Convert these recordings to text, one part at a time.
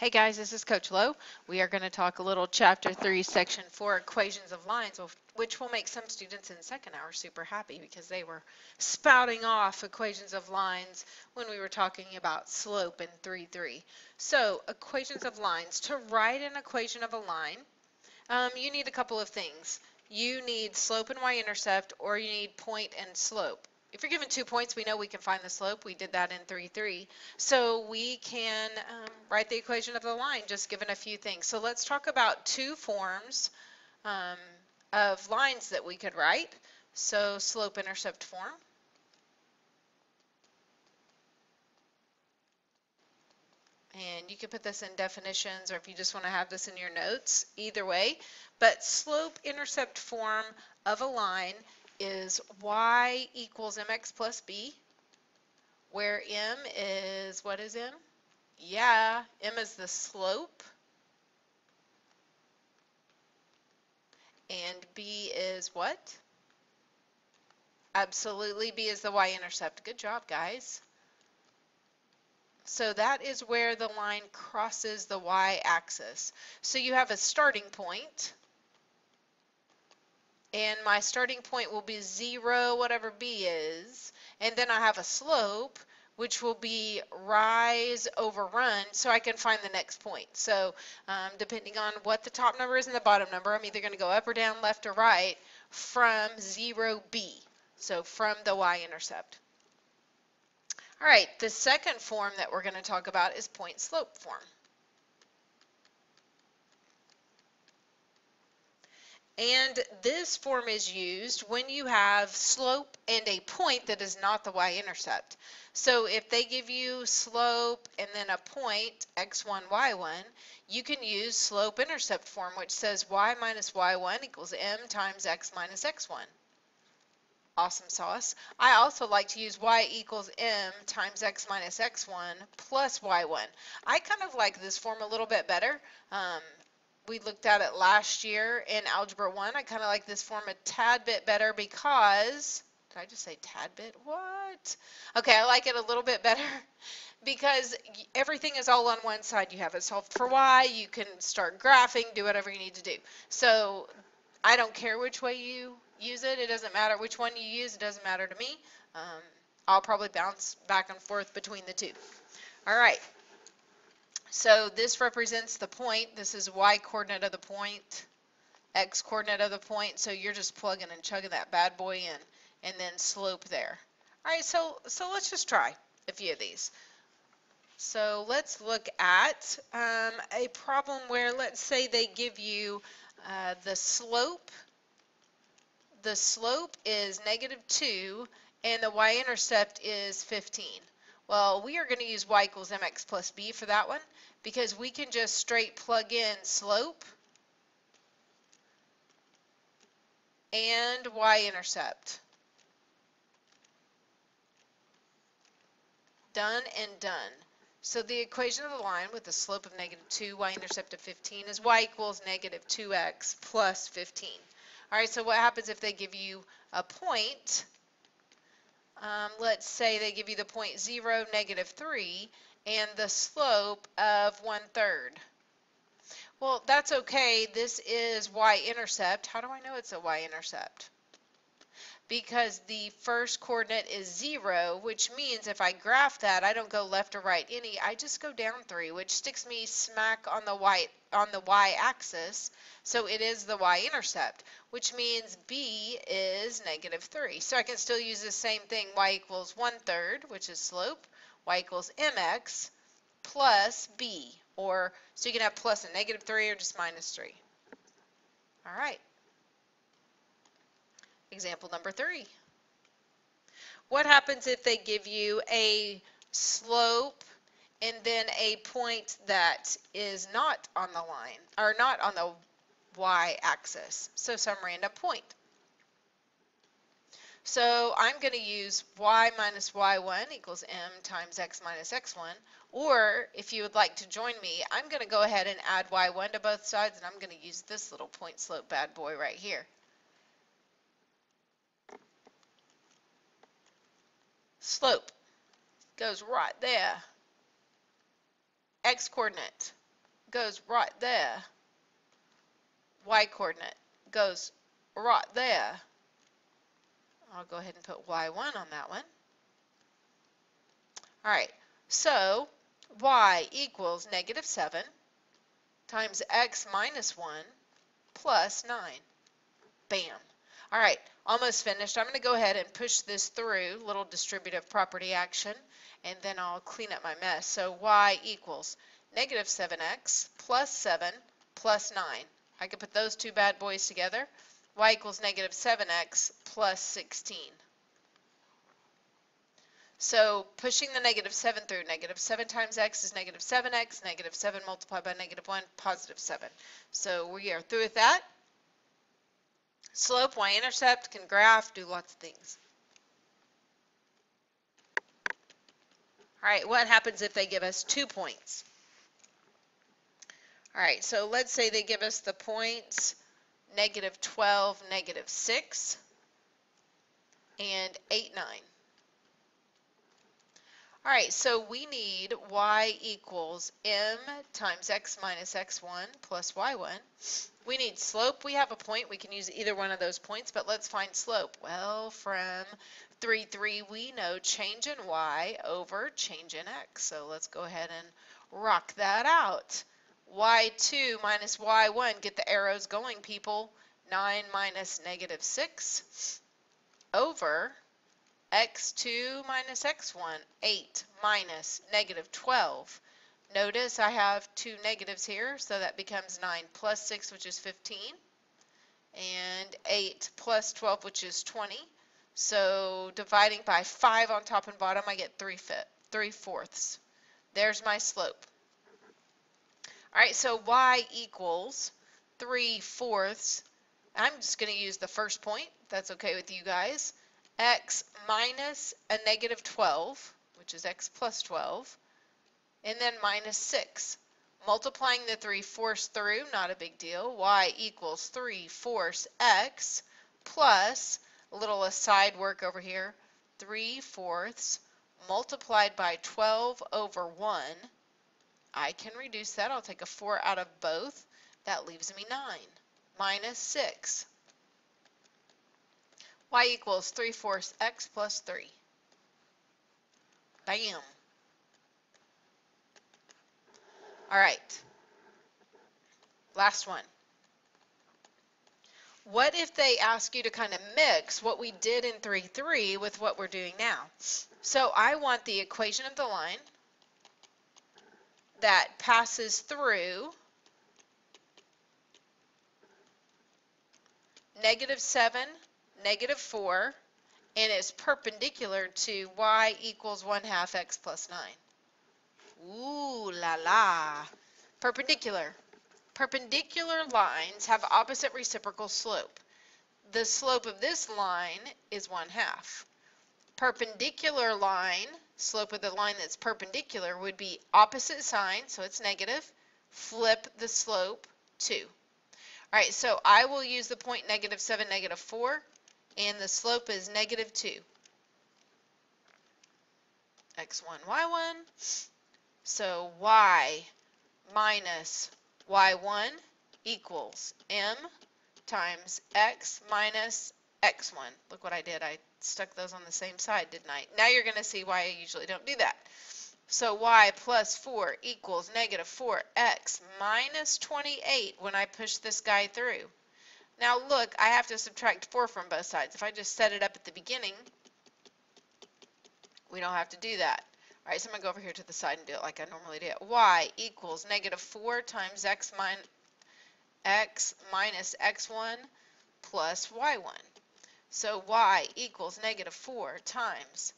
Hey guys, this is Coach Lowe. We are going to talk a little Chapter 3, Section 4, Equations of Lines, which will make some students in second hour super happy because they were spouting off equations of lines when we were talking about slope in 3.3. So, equations of lines. To write an equation of a line, you need a couple of things. You need slope and y-intercept, or you need point and slope. If you're given 2 points, we know we can find the slope. We did that in 3.3. So we can write the equation of the line just given a few things. So let's talk about two forms of lines that we could write. So slope-intercept form. And you can put this in definitions, or if you just want to have this in your notes, either way. But slope-intercept form of a line is y equals mx plus b, where m is, what is m? Yeah, m is the slope, and b is what? Absolutely, b is the y-intercept. Good job, guys. So that is where the line crosses the y-axis. So you have a starting point, and my starting point will be 0, whatever b is, and then I have a slope, which will be rise over run, so I can find the next point. So depending on what the top number is and the bottom number, I'm either going to go up or down, left or right, from 0b, so from the y-intercept. All right, the second form that we're going to talk about is point-slope form. And this form is used when you have slope and a point that is not the y-intercept. So if they give you slope and then a point, x1, y1, you can use slope-intercept form, which says y minus y1 equals m times x minus x1. Awesome sauce. I also like to use y equals m times x minus x1 plus y1. I kind of like this form a little bit better. We looked at it last year in Algebra 1. I kind of like this form a tad bit better because, did I just say tad bit? What? Okay, I like it a little bit better because everything is all on one side. You have it solved for y, you can start graphing, do whatever you need to do. So I don't care which way you use it. It doesn't matter which one you use. It doesn't matter to me. I'll probably bounce back and forth between the two. All right. So this represents the point. This is y coordinate of the point, x coordinate of the point. So you're just plugging and chugging that bad boy in, and then slope there. All right, so let's just try a few of these. So let's look at a problem where, let's say they give you the slope. The slope is -2, and the y-intercept is 15. Well, we are going to use y equals mx plus b for that one because we can just straight plug in slope and y-intercept. Done and done. So the equation of the line with the slope of -2, y-intercept of 15 is y equals -2x plus 15. All right, so what happens if they give you a point? Let's say they give you the point 0, -3, and the slope of 1/3. Well, that's okay. This is y-intercept. How do I know it's a y-intercept? Because the first coordinate is 0, which means if I graph that, I don't go left or right any. I just go down 3, which sticks me smack on the y-axis. So it is the y-intercept, which means b is -3. So I can still use the same thing, y equals 1/3, which is slope, y equals mx plus b. Or so you can have plus and -3 or just -3. All right. Example number 3. What happens if they give you a slope and then a point that is not on the line, or not on the y-axis? So some random point. So I'm going to use y minus y1 equals m times x minus x1. Or if you would like to join me, I'm going to go ahead and add y1 to both sides, and I'm going to use this little point slope bad boy right here. Slope goes right there. X coordinate goes right there. Y coordinate goes right there. I'll go ahead and put y1 on that one. All right, so y equals -7 times x minus 1 plus 9. Bam. All right, almost finished. I'm going to go ahead and push this through, little distributive property action, and then I'll clean up my mess. So y equals -7x plus 7 plus 9. I can put those two bad boys together. Y equals -7x plus 16. So pushing the -7 through, -7 times x is -7x, -7 multiplied by -1, +7. So we are through with that. Slope, y-intercept, can graph, do lots of things. All right, what happens if they give us 2 points? All right, so let's say they give us the points -12, -6, and 8, 9. All right, so we need y equals m times x minus x1 plus y1. We need slope. We have a point. We can use either one of those points, but let's find slope. Well, from 3, 3, we know change in y over change in x. So let's go ahead and rock that out. y2 minus y1, get the arrows going, people. 9 minus -6 over x2 minus x1, 8 minus -12. Notice I have two negatives here, so that becomes 9 plus 6, which is 15, and 8 plus 12, which is 20. So dividing by 5 on top and bottom, I get 3/4. There's my slope. All right, so y equals 3/4. I'm just going to use the first point. That's okay with you guys. X minus a -12, which is x plus 12, and then minus 6. Multiplying the 3/4 through, not a big deal. Y equals 3/4 x plus, a little aside work over here, 3/4 multiplied by 12 over 1. I can reduce that. I'll take a 4 out of both. That leaves me 9 minus 6. Y equals 3/4 x plus 3. Bam. All right. Last one. What if they ask you to kind of mix what we did in 3-3 with what we're doing now? So I want the equation of the line that passes through -7, -4, and is perpendicular to y equals 1/2 x plus 9. Ooh la la. Perpendicular. Perpendicular lines have opposite reciprocal slope. The slope of this line is 1/2. Perpendicular line, slope of the line that's perpendicular would be opposite sign, so it's negative. Flip the slope 2. All right, so I will use the point -7, -4, and the slope is -2. x1, y1. So y minus y1 equals m times x minus x1. Look what I did. I stuck those on the same side, didn't I? Now you're going to see why I usually don't do that. So y plus 4 equals -4x minus 28 when I push this guy through. Now look, I have to subtract 4 from both sides. If I just set it up at the beginning, we don't have to do that. All right, so I'm going to go over here to the side and do it like I normally do. Y equals -4 times x minus x1 plus y1. So y equals -4 times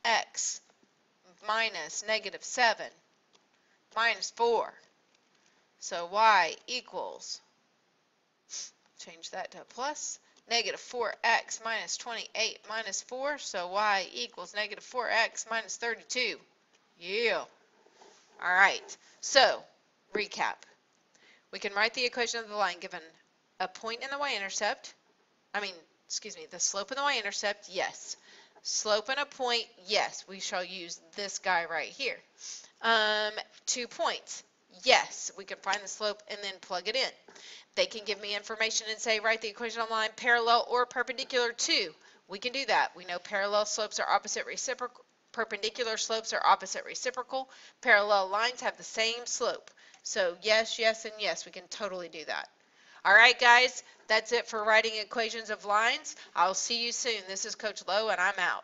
x minus -7 minus 4. So y equals, change that to a plus, -4x minus 28 minus 4. So y equals -4x minus 32. Yeah. All right. So recap. We can write the equation of the line given a point in the y-intercept. The slope in the y-intercept, yes. Slope and a point, yes. We shall use this guy right here. 2 points. Yes, we can find the slope and then plug it in. They can give me information and say, write the equation on line parallel or perpendicular to. We can do that. We know parallel slopes are opposite reciprocal. Perpendicular slopes are opposite reciprocal. Parallel lines have the same slope. So yes, yes, and yes, we can totally do that. All right, guys, that's it for writing equations of lines. I'll see you soon. This is Coach Lowe, and I'm out.